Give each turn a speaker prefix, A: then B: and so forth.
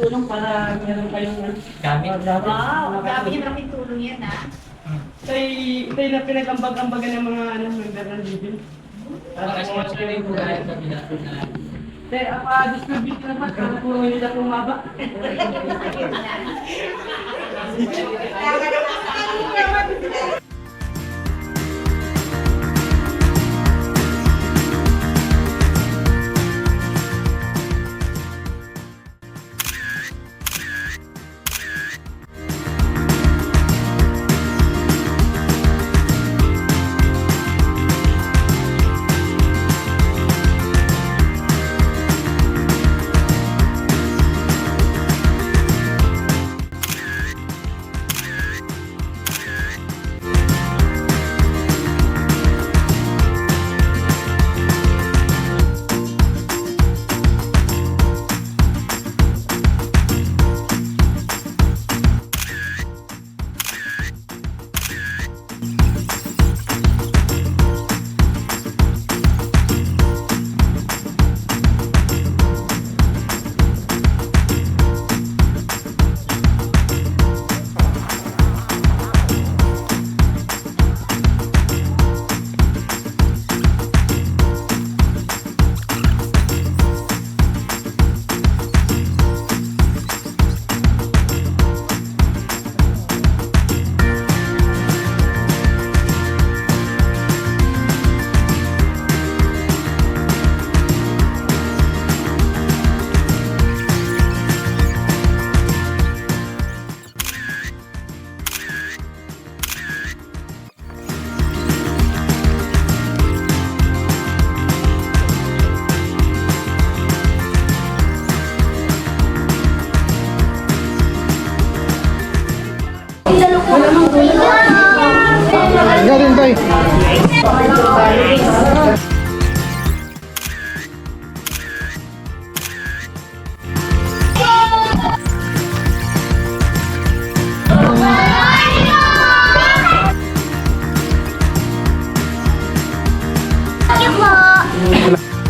A: tulong para meron kayong
B: Gamit.
C: Wow, grabe yung malaking tulong yan ah.
A: Ito yung pinag-ambag-ambagan ng mga member ng Libin.
B: Mga sponsor rin po kahit kabila na
A: Distribute naman, kung puro nila pumaba.
D: Galing tayo.
C: Thank you po.